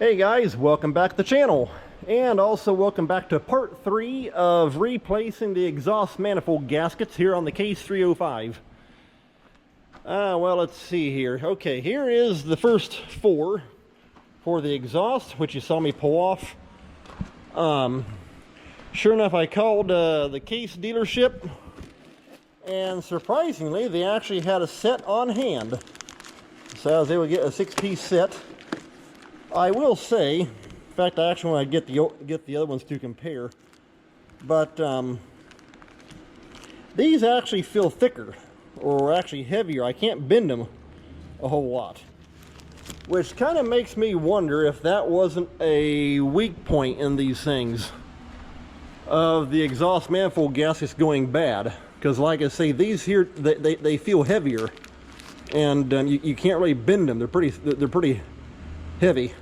Hey guys, welcome back to the channel, and also welcome back to part 3 of replacing the exhaust manifold gaskets here on the Case 305. Well, let's see here. Okay, here is the first 4 for the exhaust, which you saw me pull off. Sure enough, I called the Case dealership, and surprisingly, they actually had a set on hand. So I was able to get a 6-piece set. I will say, in fact, I actually want to get the other ones to compare, but these actually feel thicker, or actually heavier. I can't bend them a whole lot, which kind of makes me wonder if that wasn't a weak point in these things of the exhaust manifold gaskets going bad. Because like I say, these here, they feel heavier, and you can't really bend them. They're pretty heavy.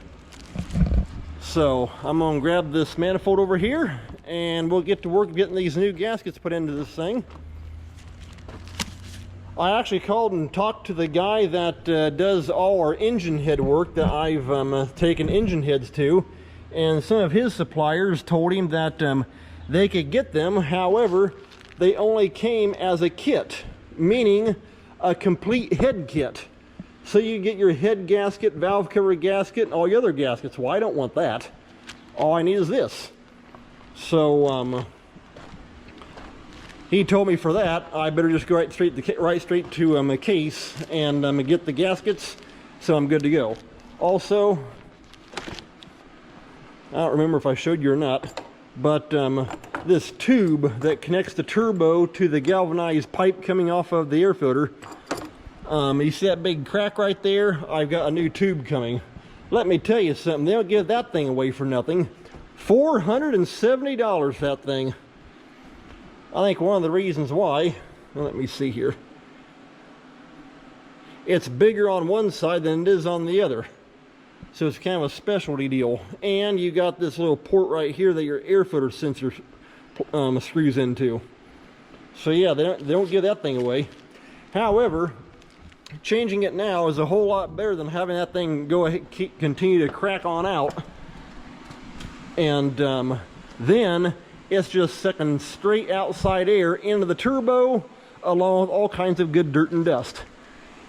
So I'm going to grab this manifold over here, and we'll get to work getting these new gaskets put into this thing. I actually called and talked to the guy that does all our engine head work that I've taken engine heads to, and some of his suppliers told him that they could get them. However, they only came as a kit, meaning a complete head kit. So you get your head gasket, valve cover gasket, and all your other gaskets. Well, I don't want that. All I need is this. So he told me for that I better just go right straight to a Case and get the gaskets, so I'm good to go. Also, I don't remember if I showed you or not, but this tube that connects the turbo to the galvanized pipe coming off of the air filter, you see that big crack right there? I've got a new tube coming. Let me tell you something, they don't give that thing away for nothing. $470, that thing. I think one of the reasons why, let me see here, it's bigger on one side than it is on the other. So it's kind of a specialty deal. And you got this little port right here that your air filter sensor screws into. So yeah, they don't give that thing away. However, changing it now is a whole lot better than having that thing go ahead, continue to crack on out, and then it's just sucking straight outside air into the turbo, along with all kinds of good dirt and dust.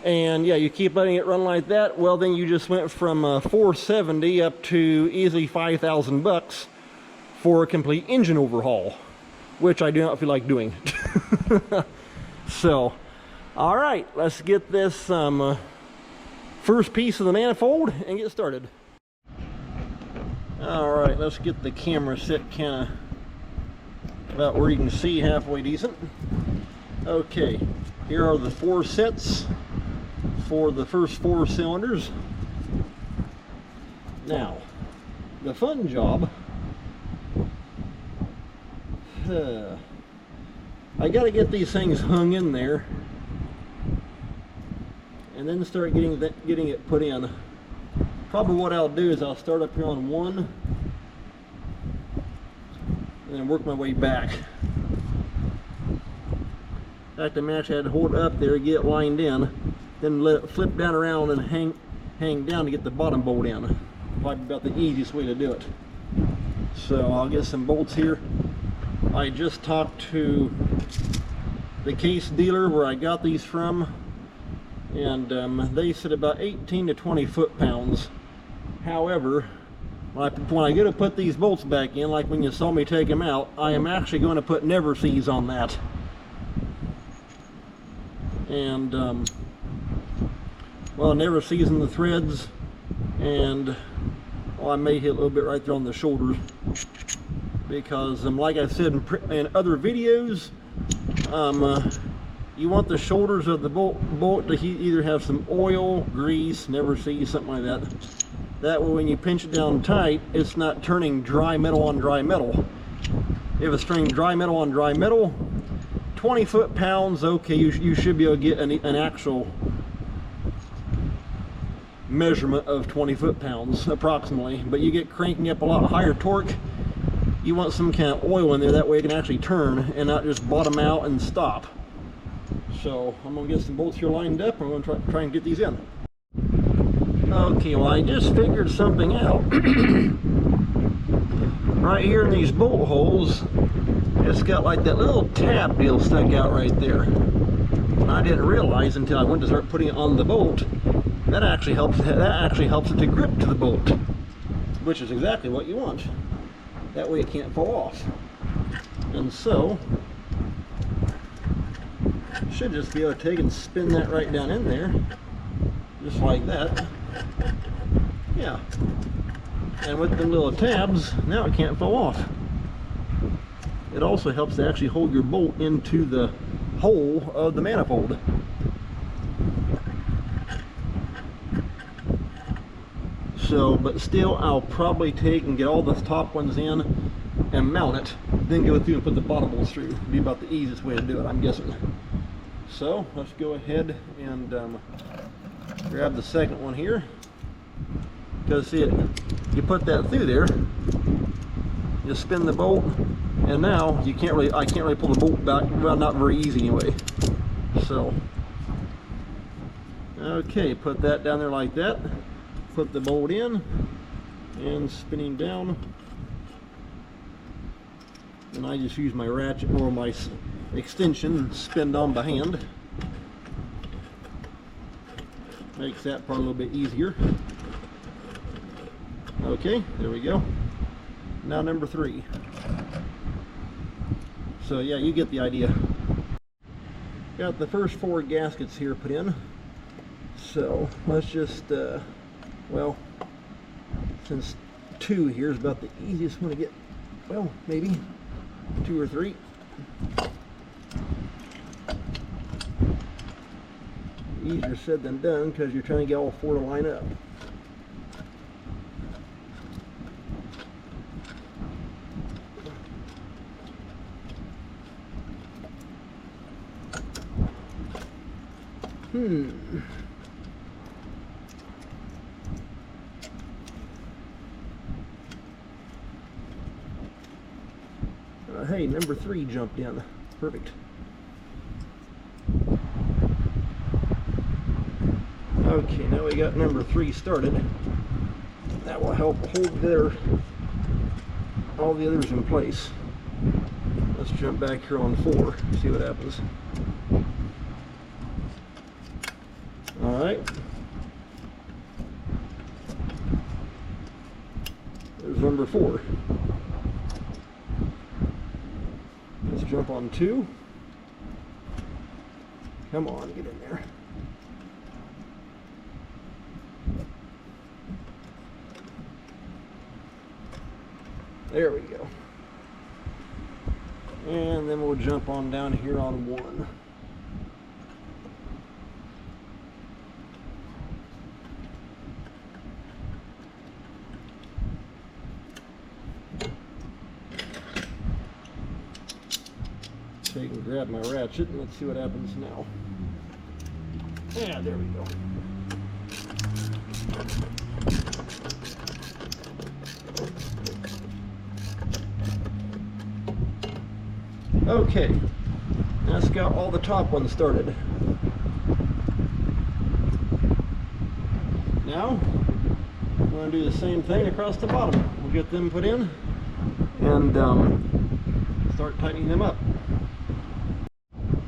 And yeah, you keep letting it run like that, well then you just went from $470 up to easily $5,000 for a complete engine overhaul, which I do not feel like doing. So all right, let's get this first piece of the manifold and get started. All right, let's get the camera set kind of about where you can see halfway decent. Okay, here are the 4 sets for the first 4 cylinders. Now, the fun job, I got to get these things hung in there, and then start getting it put in. Probably what I'll do is I'll start up here on 1 and then work my way back. In fact, I actually had to hold it up there, get it lined in, then let it flip down around and hang down to get the bottom bolt in. Probably about the easiest way to do it. So I'll get some bolts here. I just talked to the Case dealer where I got these from, and they said about 18 to 20 foot-pounds. However, when I go to put these bolts back in, like when you saw me take them out, I am actually going to put never seize on that. And well, never seizing the threads, and well, I may hit a little bit right there on the shoulders, because like I said in other videos, you want the shoulders of the bolt to either have some oil, grease, never seize, something like that. That way when you pinch it down tight, it's not turning dry metal on dry metal. If it's turning dry metal on dry metal, 20 foot-pounds, okay, you should be able to get an actual measurement of 20 foot-pounds approximately. But you get cranking up a lot higher torque, you want some kind of oil in there, that way it can actually turn and not just bottom out and stop. So I'm going to get some bolts here lined up, and I'm going to try and get these in. Okay, well I just figured something out. Right here in these bolt holes, it's got like that little tab deal stuck out right there. And I didn't realize until I went to start putting it on the bolt, that actually helps it to grip to the bolt, which is exactly what you want. That way it can't fall off. And so, should just be able to take and spin that right down in there, just like that. Yeah. And with the little tabs, now it can't fall off. It also helps to actually hold your bolt into the hole of the manifold. So, but still, I'll probably take and get all the top ones in and mount it, then go through and put the bottom bolts through. It'd be about the easiest way to do it, I'm guessing. So, let's go ahead and grab the second one here. Because see, you put that through there, you spin the bolt, and now I can't really pull the bolt back. Well, not very easy anyway. So, okay, put that down there like that. Put the bolt in and spinning down. And I just use my ratchet or my extension and spin on by hand. Makes that part a little bit easier. Okay, there we go. Now number 3. So yeah, you get the idea. Got the first 4 gaskets here put in. So let's just, well, since 2 here is about the easiest one to get, well, maybe 2 or 3. Easier said than done because you're trying to get all 4 to line up. Hey, number 3 jumped in. Perfect. Okay, now we got number 3 started. That will help hold all the others in place. Let's jump back here on 4, see what happens. Alright. There's number 4. Let's jump on 2. Come on, get in there. There we go. And then we'll jump on down here on 1. Take and grab my ratchet and let's see what happens now. Yeah, there we go. Okay, that's got all the top ones started. Now, I'm going to do the same thing across the bottom. We'll get them put in and start tightening them up.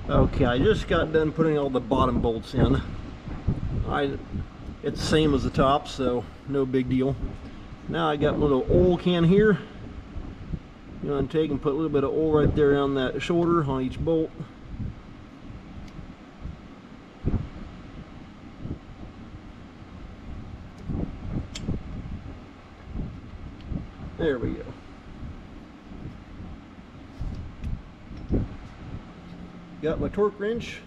Okay, I just got done putting all the bottom bolts in. It's the same as the top, so no big deal. Now I got a little oil can here. You want to take and put a little bit of oil right there on that shoulder on each bolt. There we go. Got my torque wrench,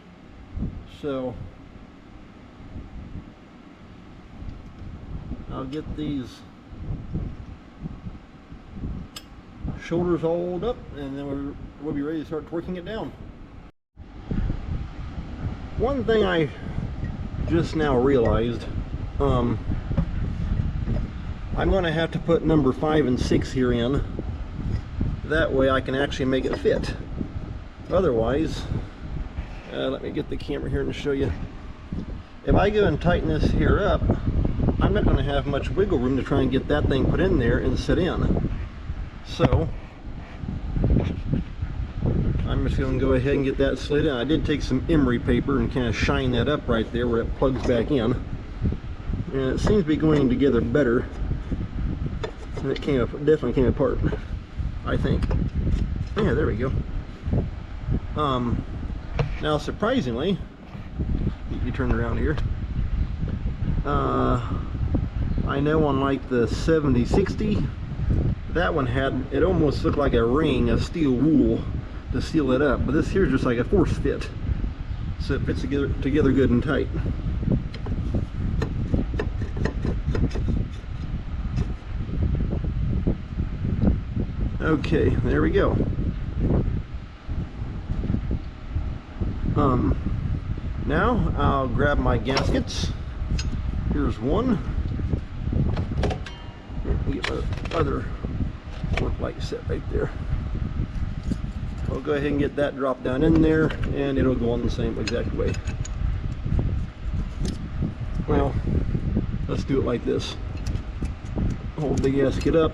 so I'll get these shoulders all oiled up and then we'll be ready to start torquing it down. One thing I just now realized, I'm going to have to put number 5 and 6 here in. That way I can actually make it fit. Otherwise, let me get the camera here and show you. If I go and tighten this here up, I'm not going to have much wiggle room to try and get that thing put in there and sit in. So I'm just going to go ahead and get that slid in. I did take some emery paper and kind of shine that up right there where it plugs back in. And it seems to be going together better. And it definitely came apart, I think. Yeah, there we go. Now surprisingly, you turn around here. I know on like the 7060, that one it almost looked like a ring of steel wool to seal it up, but this here's just like a force fit, so it fits together good and tight. Okay, there we go. Now I'll grab my gaskets. Here's one. Get my other work light set right there. I'll go ahead and get that dropped down in there, and it'll go on the same exact way. Well, let's do it like this. Hold the gasket up,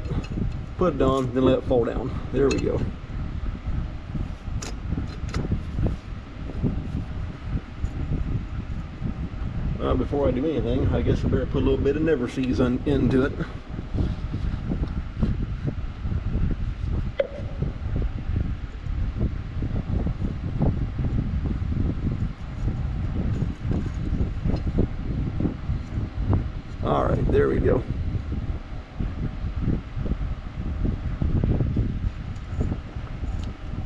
put it on, then let it fall down. There we go. Before I do anything, I guess I better put a little bit of Never Seas into it. Alright, there we go.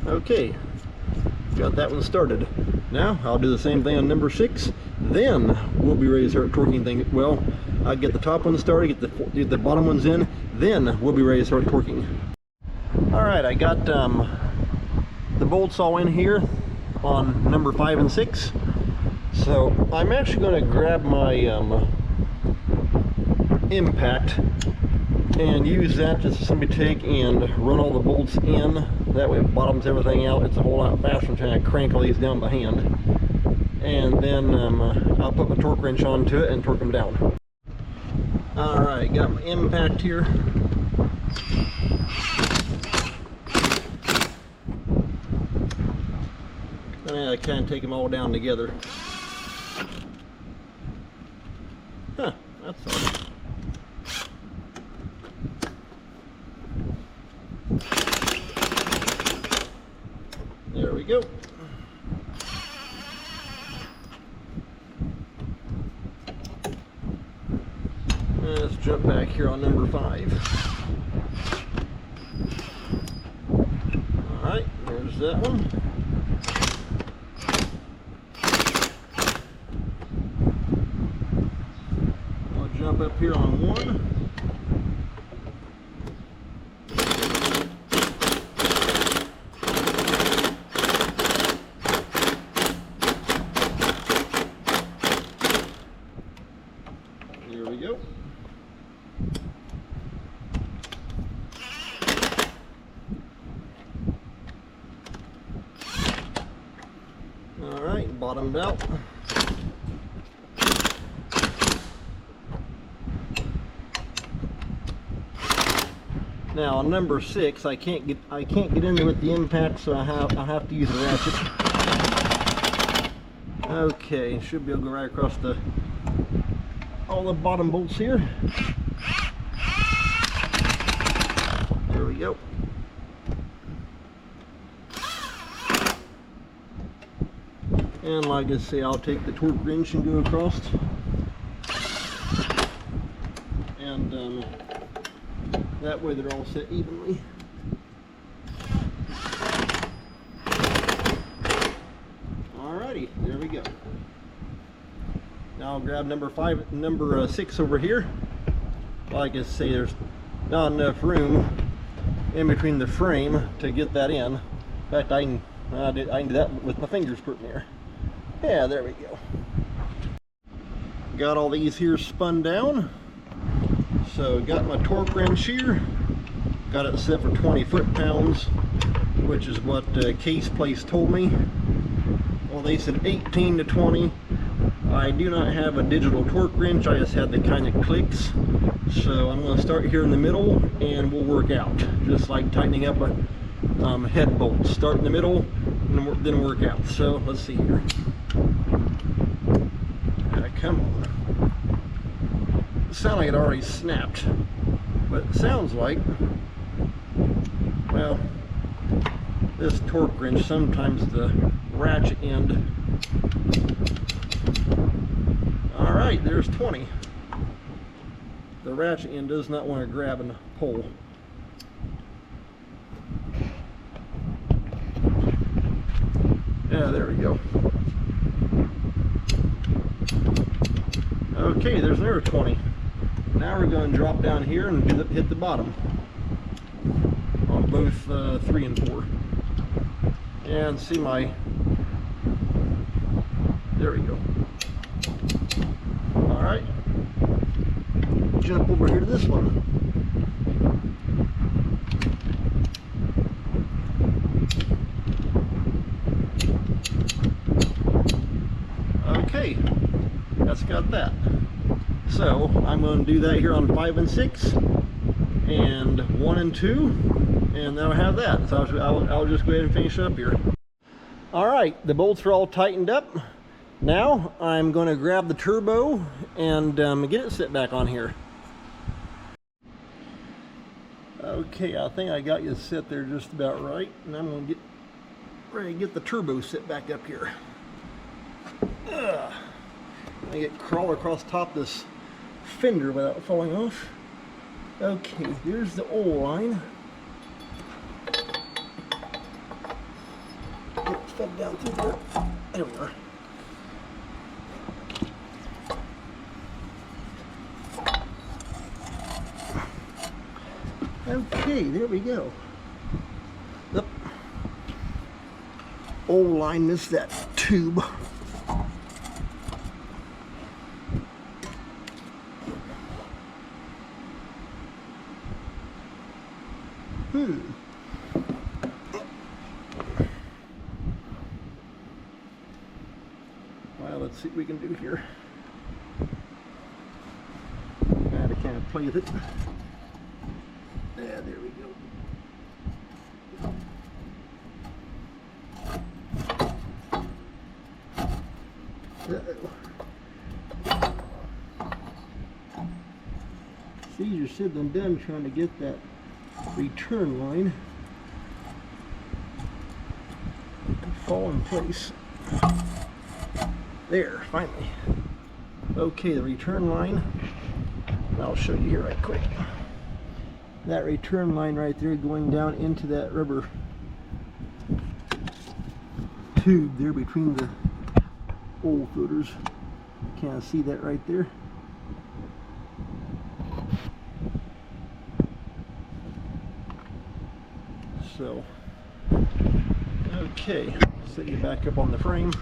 Okay, got that one started. Now I'll do the same thing on number 6. Then we'll be ready to start torquing things. Well, I'll get the top one started, get the bottom ones in, then we'll be ready to start torquing. Alright, I got the bolts all in here on number 5 and 6. So I'm actually going to grab my impact and use that to simply take and run all the bolts in. That way it bottoms everything out. It's a whole lot faster than trying to crank all these down by hand. And then I'll put my torque wrench onto it and torque them down. Alright, got my impact here. And I kind of take them all down together. Huh, that's odd. There we go. Let's jump back here on number 5. Alright, there's that one. I'll jump up here on 1. There we go. Alright, bottomed out. Now on number 6, I can't get in there with the impact, so I have to use a ratchet. Okay, should be able to go right across all the bottom bolts here. There we go. And like I say, I'll take the torque wrench and go across. And that way they're all set evenly. Alrighty, there we go. Now I'll grab number 6 over here. Like I say, there's not enough room in between the frame to get that in. In fact, I can do that with my fingers put in there. Yeah, there we go. Got all these here spun down. So got my torque wrench here. Got it set for 20 foot-pounds, which is what Case Place told me. Well, they said 18 to 20. I do not have a digital torque wrench, I just have the kind that clicks. So I'm going to start here in the middle and we'll work out, just like tightening up a head bolt. Start in the middle and then work out. So let's see here. Come on. It sounds like it already snapped, but it sounds like, well, this torque wrench, sometimes the ratchet end. Alright, there's 20. The ratchet end does not want to grab and pull. Yeah, there we go. Okay, there's another 20. Now we're going to drop down here and hit the bottom on both 3 and 4. And see my, there we go. Alright, jump over here to this one. Okay, that's got that. So I'm going to do that here on 5 and 6 and 1 and 2, and then I'll have that. So I'll just go ahead and finish up here. Alright, the bolts are all tightened up. Now I'm going to grab the turbo and get it set back on here. Okay, I think I got you set there just about right, and I'm going to get ready to get the turbo set back up here. I get crawl across top this fender without falling off. Okay, here's the oil line. Get it fed down through there. There we are. Okay, there we go. Yep. Oil line missed that tube. Well, let's see what we can do here. Gotta kind of play with it. Yeah, there we go. It's easier said than done trying to get that return line and fall in place. There, finally. Okay, the return line, I'll show you here right quick. That return line right there going down into that rubber tube there between the oil filters. Kind of see that right there. So, okay, set you back up on the frame.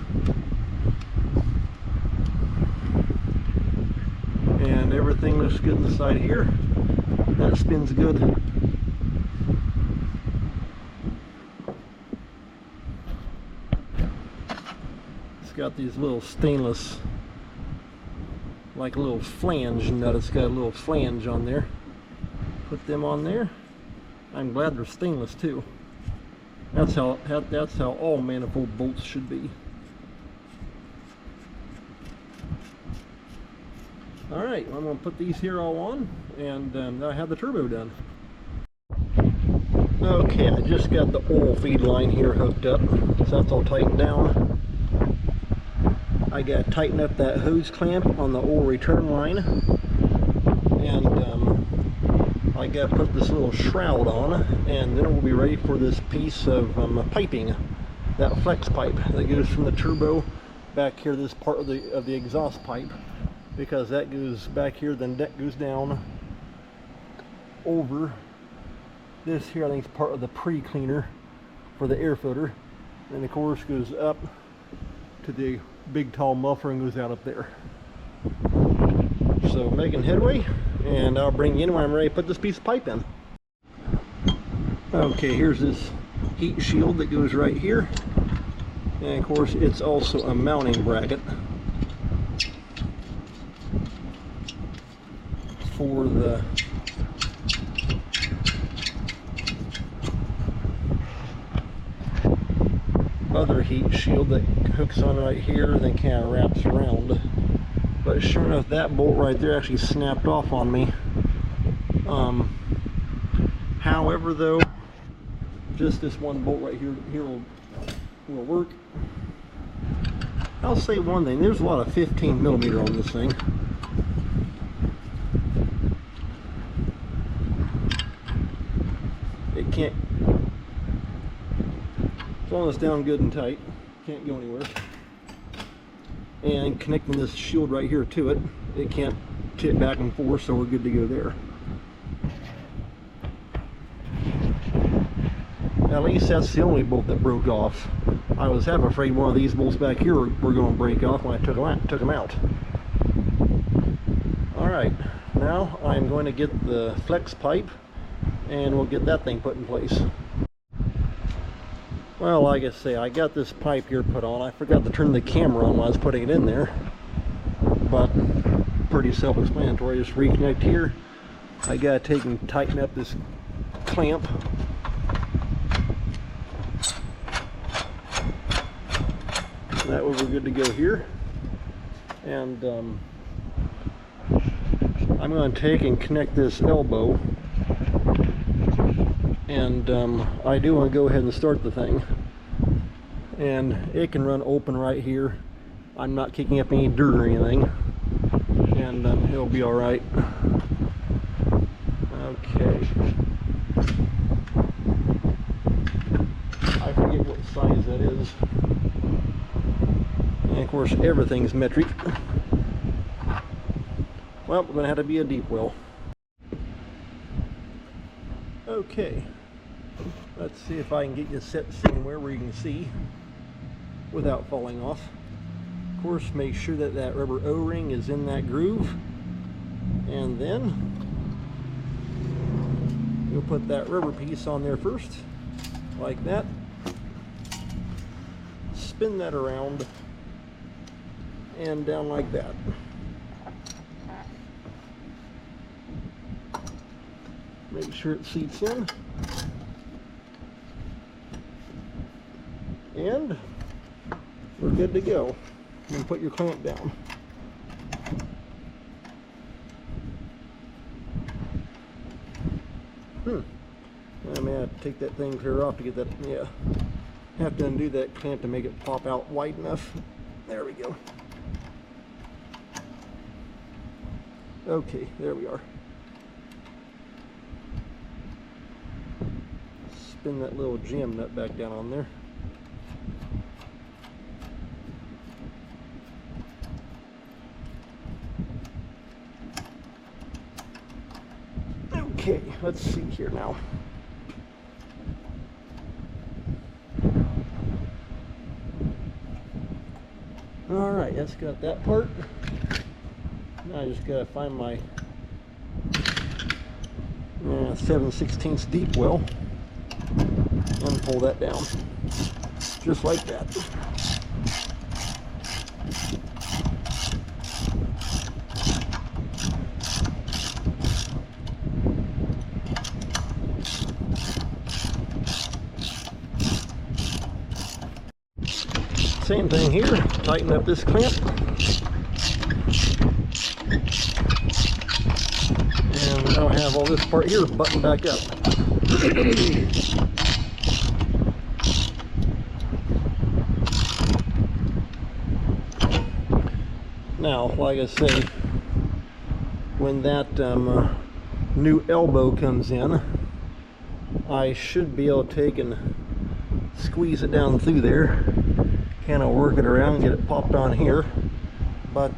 And everything looks good inside here. That spins good. It's got these little stainless, like a little flange nut. It's got a little flange on there. Put them on there. I'm glad they're stainless too. That's how all manifold bolts should be. Alright, well, I'm going to put these here all on, and now I have the turbo done. Okay, I just got the oil feed line here hooked up, so that's all tightened down. I got to tighten up that hose clamp on the oil return line, and I got to put this little shroud on, and then we'll be ready for this piece of piping, that flex pipe that goes from the turbo back here, this part of the exhaust pipe. Because that goes back here, then that goes down over this here. I think it's part of the pre-cleaner for the air filter, and of course goes up to the big tall muffler and goes out up there. So making headway, and I'll bring you in when I'm ready to put this piece of pipe in. Okay, here's this heat shield that goes right here, and of course it's also a mounting bracket. for the other heat shield that hooks on right here and then kind of wraps around. But sure enough, that bolt right there actually snapped off on me. However, though, just this one bolt right here will work. I'll say one thing, there's a lot of 15 millimeter on this thing. It can't, as long as it's down good and tight, can't go anywhere. And connecting this shield right here to it, it can't tip back and forth, so we're good to go there. At least that's the only bolt that broke off. I was half afraid one of these bolts back here were going to break off when I took them out. Alright, now I'm going to get the flex pipe and we'll get that thing put in place. Well, like I say, I got this pipe here put on. I forgot to turn the camera on while I was putting it in there, but pretty self-explanatory. Just reconnect here. I gotta take and tighten up this clamp. That way we're good to go here. And I'm going to take and connect this elbow. And I do want to go ahead and start the thing. And it can run open right here. I'm not kicking up any dirt or anything. And it'll be alright. Okay. I forget what size that is. And of course everything's metric. Well, we're going to have to be a deep well. Okay, let's see if I can get you set somewhere where you can see without falling off. Of course, make sure that that rubber O-ring is in that groove, and then you'll put that rubber piece on there first, like that. Spin that around and down like that. Make sure it seats in. And we're good to go. And put your clamp down. I may have to take that thing clear off to get that, yeah. Have to undo that clamp to make it pop out wide enough. There we go. Okay, there we are. Spin that little jam nut back down on there. Okay, let's see here now. Alright, that's got that part. Now I just gotta find my 7/16 deep well and pull that down. Just like that. Same thing here, tighten up this clamp. And now I have all this part here buttoned back up. Now, like I say, when that new elbow comes in, I should be able to take and squeeze it down through there, kind of work it around, get it popped on here. But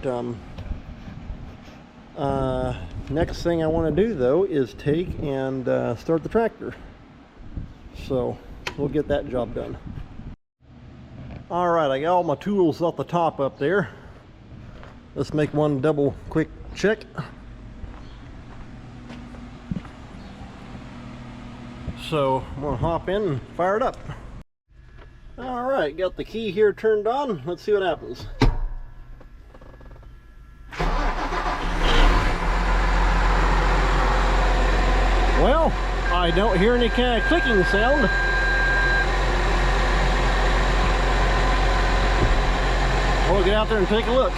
next thing I want to do though is take and start the tractor. So we'll get that job done. Alright, I got all my tools off the top up there. Let's make one double quick check. So I'm gonna hop in and fire it up. Alright, got the key here turned on. Let's see what happens. Well, I don't hear any kind of clicking sound. We'll get out there and take a look.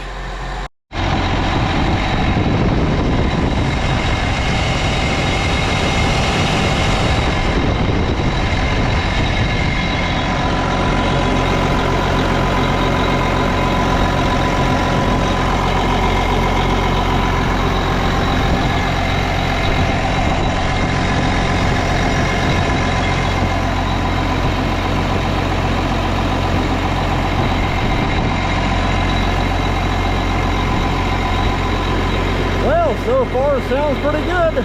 So far, sounds pretty good.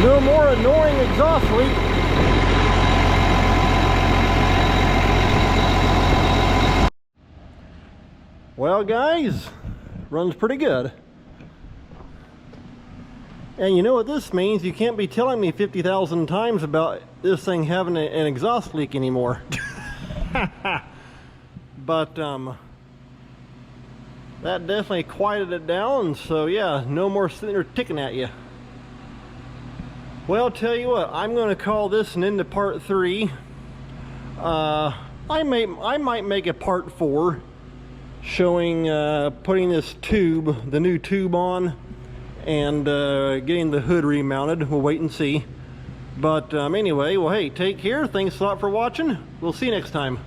No more annoying exhaust leak. Well, guys, runs pretty good. And you know what this means? You can't be telling me 50,000 times about this thing having an exhaust leak anymore. But, that definitely quieted it down, so yeah, no more sitting there ticking at you. Well, tell you what, I'm going to call this an end to part 3. I might make a part 4 showing putting this tube, the new tube on, and getting the hood remounted. We'll wait and see. But anyway, well, hey, take care. Thanks a lot for watching. We'll see you next time.